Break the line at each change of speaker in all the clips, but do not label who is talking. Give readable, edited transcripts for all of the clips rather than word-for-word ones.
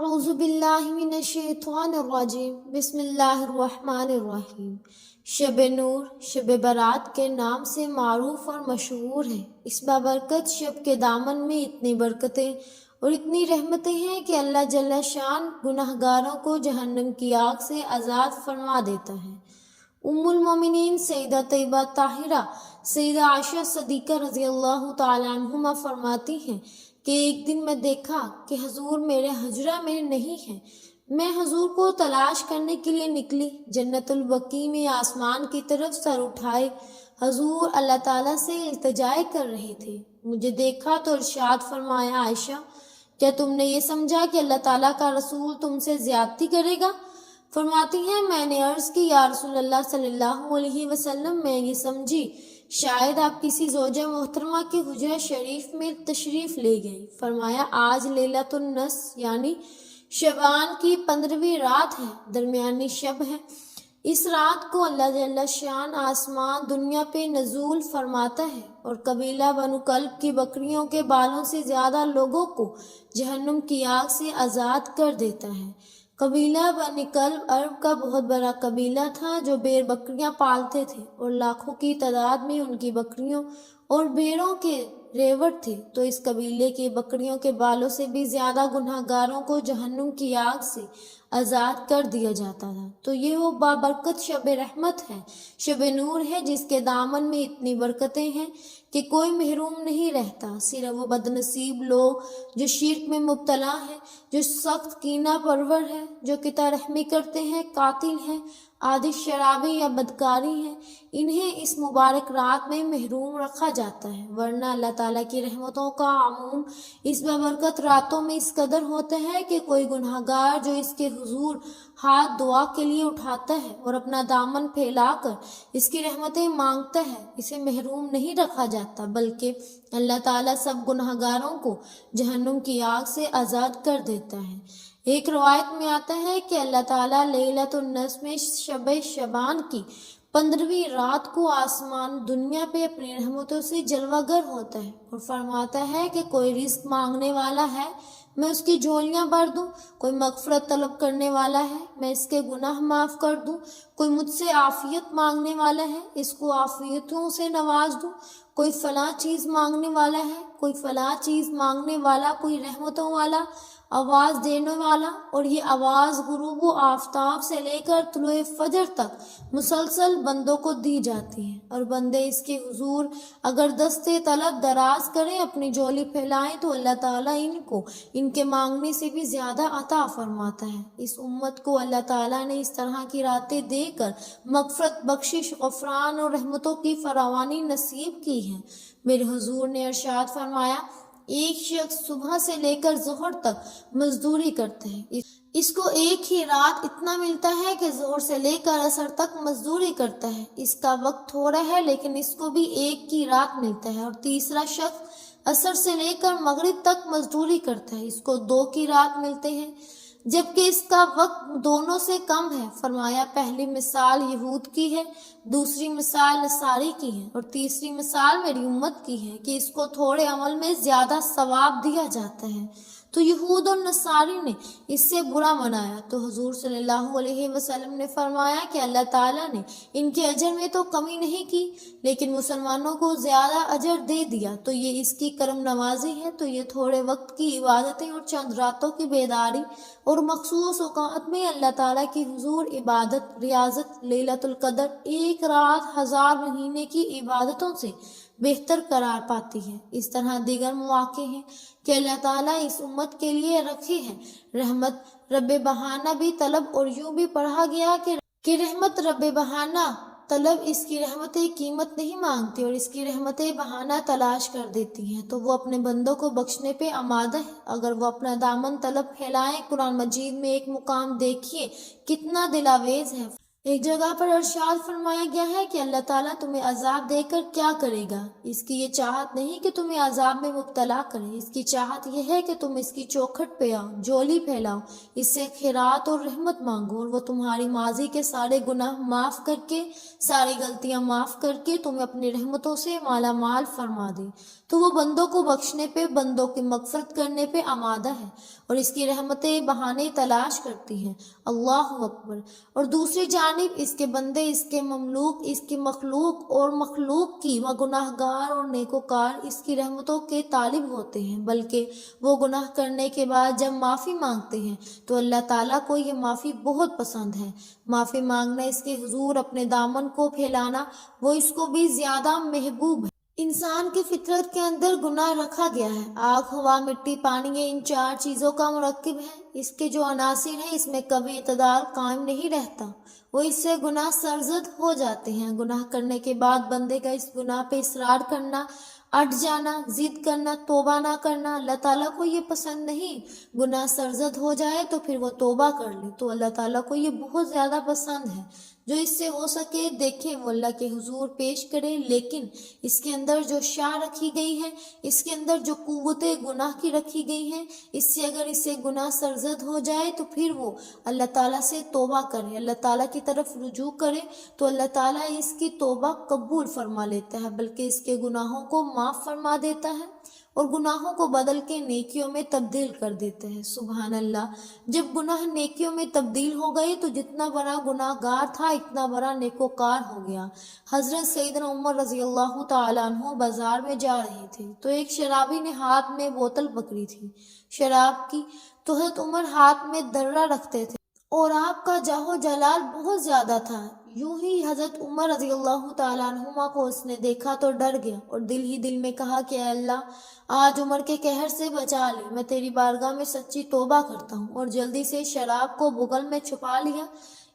اعوذ باللہ من الشیطان الرجیم بسم اللہ الرحمن الرحیم۔ شب نور شب برات کے نام سے معروف اور مشہور ہے۔ اس بابرکت شب کے دامن میں اتنی برکتیں اور اتنی رحمتیں ہیں کہ اللہ جل شان گناہ گاروں کو جہنم کی آگ سے آزاد فرما دیتا ہے۔ ام المومنین سیدہ طیبہ طاہرہ سیدہ عائشہ صدیقہ رضی اللہ تعالی عنہما فرماتی ہیں کہ ایک دن میں دیکھا کہ حضور میرے حجرہ میں نہیں ہیں۔ میں حضور کو تلاش کرنے کے لیے نکلی۔ جنت البقیع میں آسمان کی طرف سر اٹھائے حضور اللہ تعالیٰ سے التجائے کر رہے تھے۔ مجھے دیکھا تو ارشاد فرمایا، عائشہ کیا تم نے یہ سمجھا کہ اللہ تعالیٰ کا رسول تم سے زیادتی کرے گا؟ فرماتی ہیں میں نے عرض کی یا رسول اللہ صلی اللہ علیہ وسلم، میں یہ سمجھی شاید آپ کسی زوجہ محترمہ کے حجرہ شریف میں تشریف لے گئے۔ فرمایا آج لیلۃ النص یعنی شعبان کی 15ویں رات ہے، درمیانی شب ہے۔ اس رات کو اللہ جل شان آسمان دنیا پہ نزول فرماتا ہے اور قبیلہ بنو کلب کی بکریوں کے بالوں سے زیادہ لوگوں کو جہنم کی آگ سے آزاد کر دیتا ہے۔ قبیلہ بنی کلب عرب کا بہت بڑا قبیلہ تھا جو بیر بکریاں پالتے تھے اور لاکھوں کی تعداد میں ان کی بکریوں اور بیروں کے ریوڑ تھے، تو اس قبیلے کی بکریوں کے بالوں سے بھی زیادہ گناہ گاروں کو جہنم کی آگ سے آزاد کر دیا جاتا تھا۔ تو یہ وہ بابرکت شب رحمت ہے، شب نور ہے، جس کے دامن میں اتنی برکتیں ہیں کہ کوئی محروم نہیں رہتا۔ صرف وہ بد نصیب لوگ جو شرک میں مبتلا ہیں، جو سخت کینہ پرور ہیں، جو قطع رحمی کرتے ہیں، قاتل ہیں، عادی شرابی یا بدکاری ہیں، انہیں اس مبارک رات میں محروم رکھا جاتا ہے، ورنہ اللہ تعالیٰ کی رحمتوں کا عموم اس بابرکت راتوں میں اس قدر ہوتا ہے کہ کوئی گناہ گار جو اس کے حضور ہاتھ دعا کے لیے اٹھاتا ہے اور اپنا دامن پھیلا کر اس کی رحمتیں مانگتا ہے، اسے محروم نہیں رکھا جاتا، بلکہ اللہ تعالیٰ سب گناہ گاروں کو جہنم کی آگ سے آزاد کر دیتا ہے۔ ایک روایت میں آتا ہے کہ اللہ تعالیٰ لیلۃ النص میں شب شعبان کی 15ویں رات کو آسمان دنیا پہ اپنی رحمتوں سے جلوہ گر ہوتا ہے اور فرماتا ہے کہ کوئی رزق مانگنے والا ہے، میں اس کی جھولیاں بھر دوں، کوئی مغفرت طلب کرنے والا ہے، میں اس کے گناہ معاف کر دوں، کوئی مجھ سے عافیت مانگنے والا ہے، اس کو عافیتوں سے نواز دوں، کوئی فلاں چیز مانگنے والا ہے، کوئی فلاں چیز مانگنے والا، کوئی رحمتوں والا، آواز دینے والا، اور یہ آواز غروب و آفتاب سے لے کر طلوع فجر تک مسلسل بندوں کو دی جاتی ہے، اور بندے اس کے حضور اگر دستے طلب دراز کریں، اپنی جھولی پھیلائیں، تو اللہ تعالیٰ ان کو ان کے مانگنے سے بھی زیادہ عطا فرماتا ہے۔ اس امت کو اللہ تعالیٰ نے اس طرح کی راتیں دے کر مغفرت، بخشش، غفران اور رحمتوں کی فراوانی نصیب کی ہے۔ میرے حضور نے ارشاد فرمایا، ایک شخص صبح سے لے کر ظہر تک مزدوری کرتا ہے، اس کو ایک ہی رات اتنا ملتا ہے کہ ظہر سے لے کر عصر تک مزدوری کرتا ہے، اس کا وقت تھوڑا ہے لیکن اس کو بھی ایک کی رات ملتا ہے۔ اور تیسرا شخص عصر سے لے کر مغرب تک مزدوری کرتا ہے، اس کو 2 کی رات ملتے ہیں، جبکہ اس کا وقت دونوں سے کم ہے۔ فرمایا پہلی مثال یہود کی ہے، دوسری مثال نصاری کی ہے، اور تیسری مثال میری امت کی ہے کہ اس کو تھوڑے عمل میں زیادہ ثواب دیا جاتا ہے۔ تو یہود اور نصاری نے اس سے برا منایا، تو حضور صلی اللہ علیہ وسلم نے فرمایا کہ اللہ تعالیٰ نے ان کے اجر میں تو کمی نہیں کی لیکن مسلمانوں کو زیادہ اجر دے دیا، تو یہ اس کی کرم نوازی ہے۔ تو یہ تھوڑے وقت کی عبادتیں اور چند راتوں کی بیداری اور مخصوص اوقات میں اللہ تعالیٰ کی حضور عبادت، ریاضت، لیلۃ القدر ایک رات 1000 مہینے کی عبادتوں سے بہتر قرار پاتی ہے۔ اس طرح دیگر مواقع ہیں کہ اللہ تعالیٰ اس امت کے لیے رکھے ہیں۔ رحمت رب بہانہ بھی طلب، اور یوں بھی پڑھا گیا کہ رحمت رب بہانہ طلب، اس کی رحمتیں قیمت نہیں مانگتی اور اس کی رحمتیں بہانہ تلاش کر دیتی ہیں، تو وہ اپنے بندوں کو بخشنے پہ آمادہ ہے اگر وہ اپنا دامن طلب پھیلائیں۔ قرآن مجید میں ایک مقام دیکھیے کتنا دل آویز ہے۔ ایک جگہ پر ارشاد فرمایا گیا ہے کہ اللہ تعالیٰ تمہیں عذاب دے کر کیا کرے گا؟ اس کی یہ چاہت نہیں کہ تمہیں عذاب میں مبتلا کرے، اس کی چاہت یہ ہے کہ تم اس کی چوکھٹ پہ آؤ، جولی پھیلاؤ، اس سے خیرات اور رحمت مانگو، اور وہ تمہاری ماضی کے سارے گناہ معاف کر کے، ساری غلطیاں معاف کر کے تمہیں اپنی رحمتوں سے مالا مال فرما دے۔ تو وہ بندوں کو بخشنے پہ، بندوں کی مغفرت کرنے پہ آمادہ ہے، اور اس کی رحمتیں بہانے تلاش کرتی ہیں۔ اللہ اکبر۔ اور دوسری جانب اس کے بندے، اس کے مملوک، اس کی مخلوق اور مخلوق کی و گناہ گار اور نیکوکار اس کی رحمتوں کے طالب ہوتے ہیں، بلکہ وہ گناہ کرنے کے بعد جب معافی مانگتے ہیں تو اللہ تعالیٰ کو یہ معافی بہت پسند ہے۔ معافی مانگنا، اس کے حضور اپنے دامن کو پھیلانا، وہ اس کو بھی زیادہ محبوب ہے۔ انسان کی فطرت کے اندر گناہ رکھا گیا ہے۔ آگ، ہوا، مٹی، پانی، یہ ان چار چیزوں کا مرکب ہے۔ اس کے جو عناصر ہیں، اس میں کبھی اعتدال قائم نہیں رہتا، وہ اس سے گناہ سرزد ہو جاتے ہیں۔ گناہ کرنے کے بعد بندے کا اس گناہ پہ اصرار کرنا، اٹھ جانا، ضد کرنا، توبہ نہ کرنا، اللہ تعالیٰ کو یہ پسند نہیں۔ گناہ سرزد ہو جائے تو پھر وہ توبہ کر لے تو اللہ تعالیٰ کو یہ بہت زیادہ پسند ہے۔ جو اس سے ہو سکے دیکھیں وہ اللہ کے حضور پیش کرے، لیکن اس کے اندر جو شاع رکھی گئی ہے، اس کے اندر جو قوت گناہ کی رکھی گئی ہے، اس سے اگر اس سے گناہ سرزد ہو جائے تو پھر وہ اللہ تعالیٰ سے توبہ کرے، اللہ تعالیٰ کی طرف رجوع کرے تو اللہ تعالیٰ اس کی توبہ قبول فرما لیتا ہے، بلکہ اس کے گناہوں کو معاف فرما دیتا ہے اور گناہوں کو بدل کے نیکیوں میں تبدیل کر دیتے ہیں۔ سبحان اللہ۔ جب گناہ نیکیوں میں تبدیل ہو گئے تو جتنا بڑا گناہ گار تھا اتنا بڑا نیکوکار ہو گیا۔ حضرت سیدنا عمر رضی اللہ تعالیٰ عنہ بازار میں جا رہے تھے تو ایک شرابی نے ہاتھ میں بوتل پکڑی تھی شراب کی، تو حضرت عمر ہاتھ میں درہ رکھتے تھے اور آپ کا جاہ و جلال بہت زیادہ تھا۔ یوں ہی حضرت عمر رضی اللہ تعالیٰ عنہما کو اس نے دیکھا تو ڈر گیا اور دل ہی دل میں کہا کہ اے اللہ، آج عمر کے قہر سے بچا لے، میں تیری بارگاہ میں سچی توبہ کرتا ہوں، اور جلدی سے شراب کو بغل میں چھپا لیا۔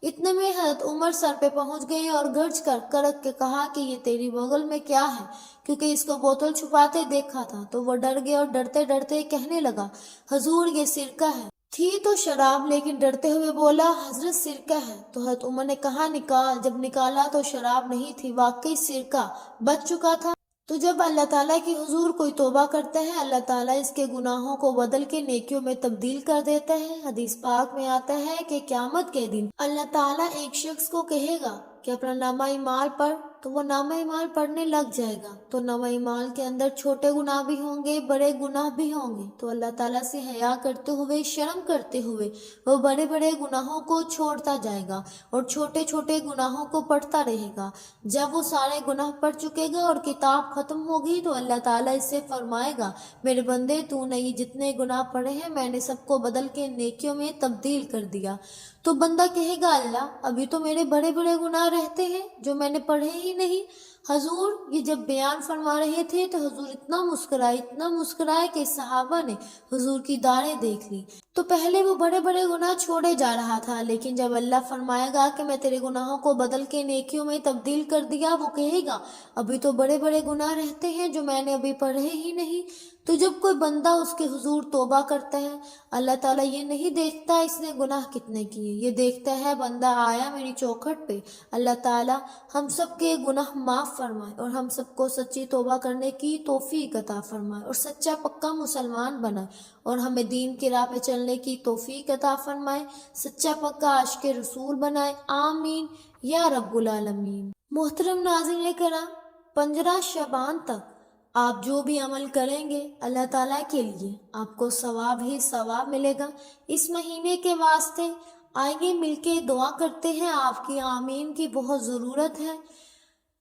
اتنے میں حضرت عمر سر پہ پہنچ گئے اور گرج کر کرک کے کہا کہ یہ تیری بغل میں کیا ہے، کیونکہ اس کو بوتل چھپاتے دیکھا تھا۔ تو وہ ڈر گیا اور ڈرتے ڈرتے کہنے لگا، حضور یہ سرکہ ہے۔ تھی تو شراب، لیکن ڈرتے ہوئے بولا، حضرت سرکہ ہے۔ تو حضرت عمر نے کہا نکال۔ جب نکالا تو شراب نہیں تھی، واقعی سرکہ بچ چکا تھا۔ تو جب اللہ تعالیٰ کی حضور کوئی توبہ کرتا ہے، اللہ تعالیٰ اس کے گناہوں کو بدل کے نیکیوں میں تبدیل کر دیتا ہے۔ حدیث پاک میں آتا ہے کہ قیامت کے دن اللہ تعالیٰ ایک شخص کو کہے گا کہ اپنا نامہ اعمال پڑھ، تو وہ نامہ اعمال پڑھنے لگ جائے گا۔ تو نامہ اعمال کے اندر چھوٹے گناہ بھی ہوں گے، بڑے گناہ بھی ہوں گے۔ تو اللہ تعالیٰ سے حیا کرتے ہوئے، شرم کرتے ہوئے وہ بڑے بڑے گناہوں کو چھوڑتا جائے گا اور چھوٹے چھوٹے گناہوں کو پڑھتا رہے گا۔ جب وہ سارے گناہ پڑھ چکے گا اور کتاب ختم ہوگی تو اللہ تعالیٰ اس سے فرمائے گا، میرے بندے تو نے یہ جتنے گناہ پڑھے ہیں میں نے سب کو بدل کے نیکیوں میں تبدیل کر دیا۔ تو بندہ کہے گا، اللہ ابھی تو میرے بڑے بڑے گناہ رہتے ہیں جو میں نے پڑھے ہی نہیں۔ حضور یہ جب بیان فرما رہے تھے تو حضور اتنا مسکرائے کہ صحابہ نے حضور کی داڑھیں دیکھ لی۔ تو پہلے وہ بڑے بڑے گناہ چھوڑے جا رہا تھا، لیکن جب اللہ فرمائے گا کہ میں تیرے گناہوں کو بدل کے نیکیوں میں تبدیل کر دیا، وہ کہے گا ابھی تو بڑے بڑے گناہ رہتے ہیں جو میں نے ابھی پڑھے ہی نہیں۔ تو جب کوئی بندہ اس کے حضور توبہ کرتا ہے، اللہ تعالیٰ یہ نہیں دیکھتا اس نے گناہ کتنے کیے، یہ دیکھتا ہے بندہ آیا میری چوکھٹ پہ۔ اللہ تعالیٰ ہم سب کے گناہ معاف فرمائے اور ہم سب کو سچی توبہ کرنے کی توفیق عطا فرمائے اور سچا پکا مسلمان بنائے اور ہمیں دین کی راہ پہ چلنے کی توفیق عطا فرمائے، سچا پکا عاشق رسول بنائے، آمین یا رب العالمین۔ محترم ناظرین کرام، 15 شعبان تک آپ جو بھی عمل کریں گے اللہ تعالیٰ کے لیے آپ کو ثواب ہی ثواب ملے گا۔ اس مہینے کے واسطے آئیے مل کے دعا کرتے ہیں، آپ کی آمین کی بہت ضرورت ہے۔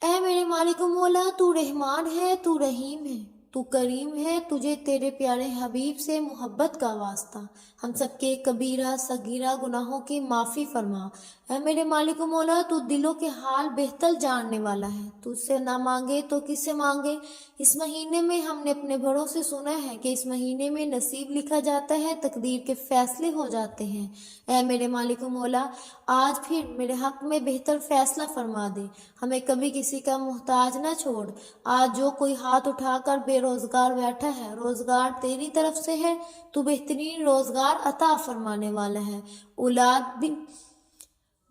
اے میرے مالک و مولا، تو رحمان ہے، تو رحیم ہے، تو کریم ہے، تجھے تیرے پیارے حبیب سے محبت کا واسطہ، ہم سب کے کبیرہ صغیرہ گناہوں کی معافی فرما۔ اے میرے مالک و مولا، تو دلوں کے حال بہتر جاننے والا ہے، تو اس سے نہ مانگے تو کس سے مانگے۔ اس مہینے میں ہم نے اپنے بڑوں سے سنا ہے کہ اس مہینے میں نصیب لکھا جاتا ہے، تقدیر کے فیصلے ہو جاتے ہیں۔ اے میرے مالک و مولا، آج پھر میرے حق میں بہتر فیصلہ فرما دے، ہمیں کبھی کسی کا محتاج نہ چھوڑ۔ آج جو کوئی ہاتھ اٹھا کر بے روزگار بیٹھا ہے، روزگار تیری طرف سے ہے، تو بہترین روزگار عطا فرمانے والا ہے۔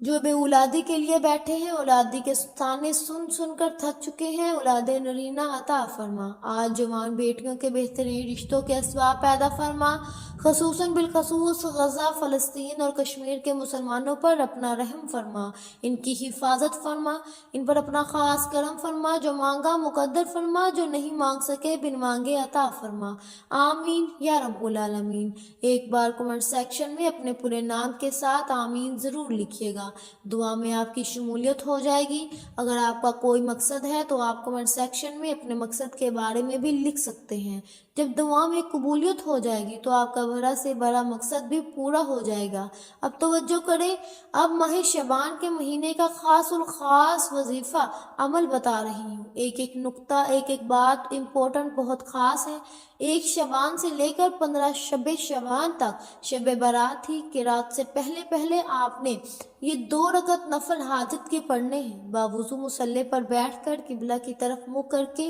جو بے اولادی کے لیے بیٹھے ہیں، اولادی کے تانے سن سن کر تھک چکے ہیں، اولاد نرینہ عطا فرما۔ آج جوان بیٹیوں کے بہترین رشتوں کے اسباب پیدا فرما، خصوصاً بالخصوص غزہ، فلسطین اور کشمیر کے مسلمانوں پر اپنا رحم فرما، ان کی حفاظت فرما، ان پر اپنا خاص کرم فرما، جو مانگا مقدر فرما، جو نہیں مانگ سکے بن مانگے عطا فرما، آمین یا رب العالمین۔ ایک بار کمنٹ سیکشن میں اپنے پورے نام کے ساتھ آمین ضرور لکھیے گا، دعا میں آپ کی شمولیت ہو جائے گی۔ اگر آپ کا کوئی مقصد ہے تو آپ کمنٹ سیکشن میں اپنے مقصد کے بارے میں بھی لکھ سکتے ہیں۔ جب دعا میں قبولیت ہو جائے گی تو آپ کا بڑا سے بڑا مقصد بھی پورا ہو جائے گا۔ اب توجہ کریں، اب ماہ شعبان کے مہینے کا خاص الخاص وظیفہ عمل بتا رہی ہوں۔ ایک ایک نقطہ، ایک ایک بات امپورٹنٹ، بہت خاص ہے۔ 1 شعبان سے لے کر 15 شب شعبان تک، شب برات تھی کہ رات سے پہلے آپ نے یہ 2 رکعت نفل حاجت کے پڑھنے ہیں۔ باوضو مصلی پر بیٹھ کر قبلہ کی طرف منہ کر کے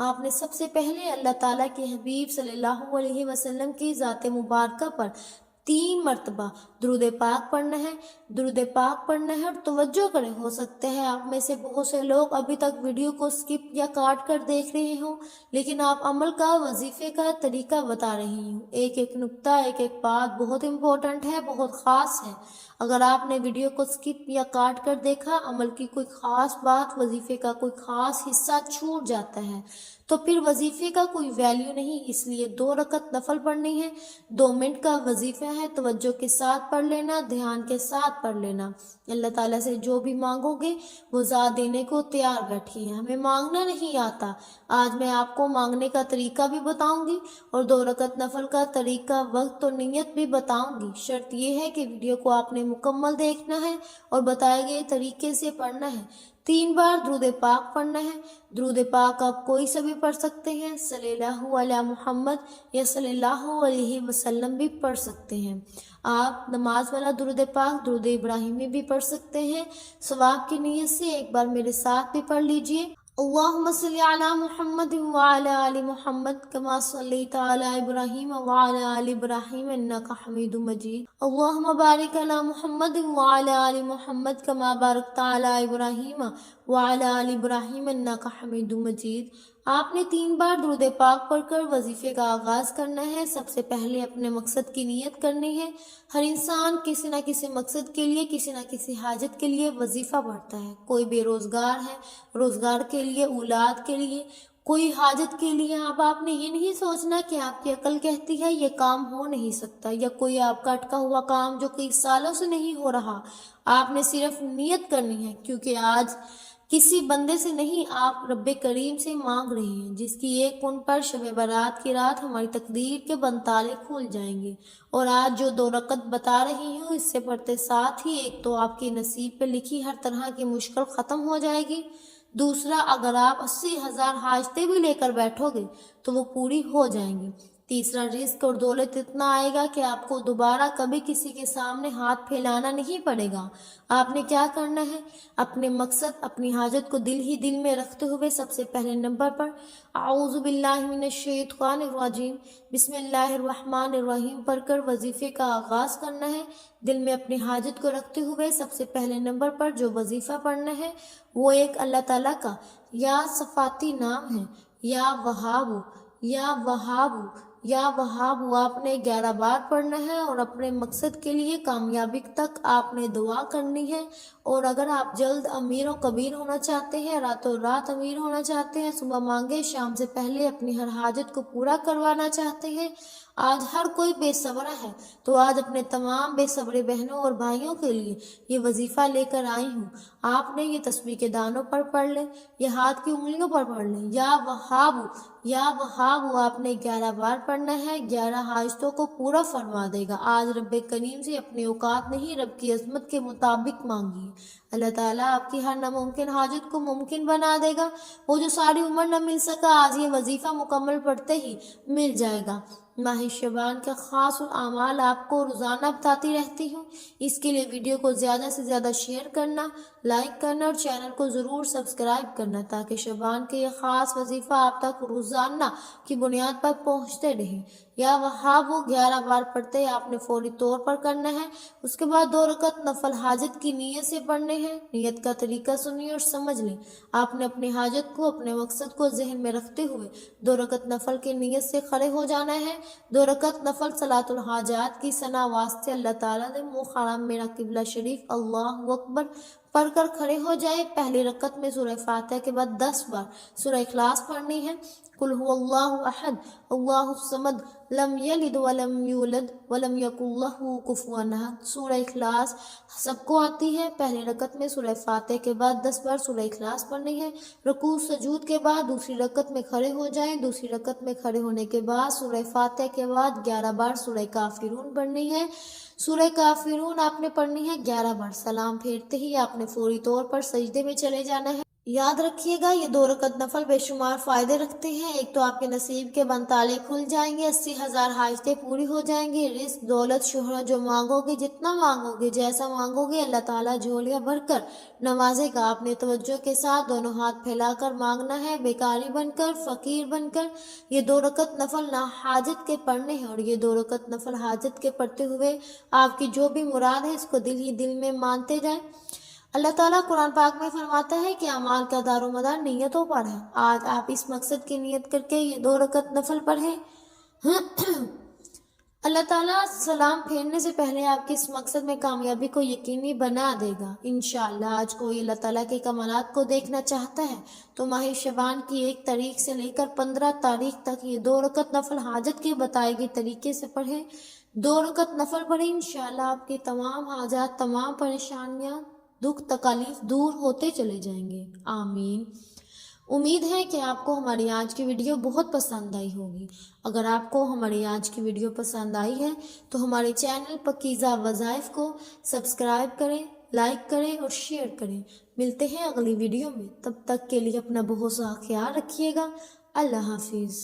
آپ نے سب سے پہلے اللہ تعالیٰ کے حبیب صلی اللہ علیہ وسلم کی ذات مبارکہ پر 3 مرتبہ درود پاک پڑھنا ہے۔ درود پاک پڑھنا ہے اور توجہ کریں، ہو سکتا ہے آپ میں سے بہت سے لوگ ابھی تک ویڈیو کو سکپ یا کاٹ کر دیکھ رہے ہوں، لیکن آپ عمل کا، وظیفے کا طریقہ بتا رہی ہوں۔ ایک ایک نقطہ، ایک ایک بات بہت امپورٹنٹ ہے، بہت خاص ہے۔ اگر آپ نے ویڈیو کو سکپ یا کاٹ کر دیکھا، عمل کی کوئی خاص بات، وظیفے کا کوئی خاص حصہ چھوٹ جاتا ہے تو پھر وظیفے کا کوئی ویلیو نہیں۔ اس لیے 2 رکعت نفل پڑھنی ہے، 2 منٹ کا وظیفہ ہے، توجہ کے ساتھ پڑھ لینا، دھیان کے ساتھ پڑھ لینا۔ اللہ تعالیٰ سے جو بھی مانگو گے وہ ذات دینے کو تیار بیٹھی ہے۔ ہمیں مانگنا نہیں آتا، آج میں آپ کو مانگنے کا طریقہ بھی بتاؤں گی اور 2 رکعت نفل کا طریقہ، وقت اور نیت بھی بتاؤں گی۔ شرط یہ ہے کہ ویڈیو کو آپ نے مکمل دیکھنا ہے اور بتائے گئے طریقے سے پڑھنا ہے۔ 3 بار درود پاک پڑھنا ہے۔ درود پاک آپ کوئی سا بھی پڑھ سکتے ہیں، صلی اللہ علی محمد یا صلی اللہ علیہ وسلم بھی پڑھ سکتے ہیں۔ آپ نماز والا درود پاک، درود ابراہیمی بھی پڑھ سکتے ہیں۔ ثواب کی نیت سے ایک بار میرے ساتھ بھی پڑھ لیجئے۔ اللہم صلی علی محمد وعلی آل محمد کما صلیت علی ابراہیم وعلی آل ابراہیم انکا حمید مجید۔ اللہم بارک علی محمد وعلی آل محمد کما بارکت علی ابراہیم وعلی آل ابراہیم انکا حمید مجید۔ آپ نے 3 بار درود پاک پڑھ کر وظیفے کا آغاز کرنا ہے۔ سب سے پہلے اپنے مقصد کی نیت کرنی ہے۔ ہر انسان کسی نہ کسی مقصد کے لیے، کسی نہ کسی حاجت کے لیے وظیفہ پڑھتا ہے۔ کوئی بے روزگار ہے، روزگار کے لیے، اولاد کے لیے، کوئی حاجت کے لیے۔ اب آپ نے یہ نہیں سوچنا کہ آپ کی عقل کہتی ہے یہ کام ہو نہیں سکتا، یا کوئی آپ کا اٹکا ہوا کام جو کئی سالوں سے نہیں ہو رہا۔ آپ نے صرف نیت کرنی ہے، کیونکہ آج کسی بندے سے نہیں، آپ رب کریم سے مانگ رہے ہیں، جس کی ایک کن پر شب برات کی رات ہماری تقدیر کے بند تالے کھول جائیں گے۔ اور آج جو 2 رکعت بتا رہی ہوں، اس سے پڑھتے ساتھ ہی ایک تو آپ کی نصیب پہ لکھی ہر طرح کی مشکل ختم ہو جائے گی، دوسرا اگر آپ 80,000 حاجتیں بھی لے کر بیٹھو گے تو وہ پوری ہو جائیں گی، تیسرا رزق اور دولت اتنا آئے گا کہ آپ کو دوبارہ کبھی کسی کے سامنے ہاتھ پھیلانا نہیں پڑے گا۔ آپ نے کیا کرنا ہے؟ اپنے مقصد، اپنی حاجت کو دل ہی دل میں رکھتے ہوئے سب سے پہلے نمبر پر اعوذ باللہ من الشیطان الرجیم بسم اللہ الرحمن الرحیم پڑھ کر وظیفے کا آغاز کرنا ہے۔ دل میں اپنی حاجت کو رکھتے ہوئے سب سے پہلے نمبر پر جو وظیفہ پڑھنا ہے وہ ایک اللہ تعالیٰ کا یا صفاتی نام ہے، یا وہاب، یا وہاب، یا وہاب۔ آپ نے 11 بار پڑھنا ہے اور اپنے مقصد کے لیے کامیابی تک آپ نے دعا کرنی ہے۔ اور اگر آپ جلد امیر و کبیر ہونا چاہتے ہیں، راتوں رات امیر ہونا چاہتے ہیں، صبح مانگے شام سے پہلے اپنی ہر حاجت کو پورا کروانا چاہتے ہیں، آج ہر کوئی بے صبر ہے، تو آج اپنے تمام بے صبر بہنوں اور بھائیوں کے لیے یہ وظیفہ لے کر آئی ہوں۔ آپ نے یہ تسبیح کے دانوں پر پڑھ لیں، یہ ہاتھ کی انگلیوں پر پڑھ لیں، یا وہاب، یا وہاب۔ آپ نے 11 بار پڑھنا ہے، 11 حاجتوں کو پورا فرما دے گا۔ آج رب کریم سے اپنے اوقات نہیں، رب کی عظمت کے مطابق مانگیے، اللہ تعالیٰ آپ کی ہر ناممکن حاجت کو ممکن بنا دے گا۔ وہ جو ساری عمر نہ مل سکا، آج یہ وظیفہ مکمل پڑھتے ہی مل جائے گا۔ ماہ شعبان کا خاص اعمال آپ کو روزانہ بتاتی رہتی ہوں، اس کے لیے ویڈیو کو زیادہ سے زیادہ شیئر کرنا، لائک کرنا اور چینل کو ضرور سبسکرائب کرنا، تاکہ شعبان کے یہ خاص وظیفہ آپ تک روزانہ کی بنیاد پر پہنچتے رہیں۔ یا وہاں وہ 11 بار پڑھتے ہیں، آپ نے فوری طور پر کرنا ہے۔ اس کے بعد 2 رکعت نفل حاجت کی نیت سے پڑھنے ہیں۔ نیت کا طریقہ سنیے اور سمجھ لیں۔ آپ نے اپنی حاجت کو، اپنے مقصد کو ذہن میں رکھتے ہوئے 2 رکعت نفل کی نیت سے کھڑے ہو جانا ہے۔ 2 رکعت نفل صلاۃ الحاجات کی ثنا واسطے اللہ تعالیٰ نے منہ حرام میرا قبلہ شریف اللہ اکبر پڑھ کر کھڑے ہو جائے۔ پہلی رکعت میں سورہ فاتحہ کے بعد 10 بار سورہ اخلاص پڑھنی ہے۔ قل هو اللہ احد اللہ الصمد لم یلد ولم یولد ولم یکن لہ کفوا احد۔ سورہ اخلاص سب کو آتی ہے۔ پہلی رکعت میں سورہ فاتحہ کے بعد 10 بار سورہ اخلاص پڑھنی ہے۔ رکوع سجود کے بعد دوسری رکعت میں کھڑے ہو جائیں۔ دوسری رکعت میں کھڑے ہونے کے بعد سورہ فاتحہ کے بعد 11 بار سورہ کافرون پڑھنی ہے۔ سورہ کافرون آپ نے پڑھنی ہے 11 بار۔ سلام پھیرتے ہی آپ نے فوری طور پر سجدے میں چلے جانا ہے۔ یاد رکھیے گا یہ 2 رکعت نفل بے شمار فائدے رکھتے ہیں۔ ایک تو آپ کے نصیب کے بند تالے کھل جائیں گے، 80,000 حاجتیں پوری ہو جائیں گی، رزق دولت شہرت جو مانگو گے، جتنا مانگو گے، جیسا مانگو گے، اللہ تعالیٰ جھولیاں بھر کر نوازے گا۔ آپ نے توجہ کے ساتھ دونوں ہاتھ پھیلا کر مانگنا ہے، بیکاری بن کر، فقیر بن کر۔ یہ 2 رکعت نفل نہ حاجت کے پڑھنے ہیں، اور یہ 2 رکعت نفل حاجت کے پڑھتے ہوئے آپ کی جو بھی مراد ہے اس کو دل ہی دل میں مانتے جائیں۔ اللہ تعالیٰ قرآن پاک میں فرماتا ہے کہ اعمال کا دار و مدار نیتوں پر ہے۔ آج آپ اس مقصد کی نیت کر کے یہ 2 رکعت نفل پڑھیں۔ اللہ تعالیٰ سلام پھیرنے سے پہلے آپ کے اس مقصد میں کامیابی کو یقینی بنا دے گا انشاءاللہ۔ آج کوئی اللہ تعالیٰ کے کمالات کو دیکھنا چاہتا ہے تو ماہ شعبان کی 1 تاریخ سے لے کر 15 تاریخ تک یہ 2 رکعت نفل حاجت کے بتائے گئے طریقے سے پڑھیں۔ 2 رکعت نفل پڑھیں، انشاءاللہ آپ کی تمام حاجات، تمام پریشانیاں، دکھ تکالیف دور ہوتے چلے جائیں گے، آمین۔ امید ہے کہ آپ کو ہماری آج کی ویڈیو بہت پسند آئی ہوگی۔ اگر آپ کو ہماری آج کی ویڈیو پسند آئی ہے تو ہمارے چینل پاکیزہ وظائف کو سبسکرائب کریں، لائک کریں اور شیئر کریں۔ ملتے ہیں اگلی ویڈیو میں، تب تک کے لیے اپنا بہت سا خیال رکھیے گا۔ اللہ حافظ۔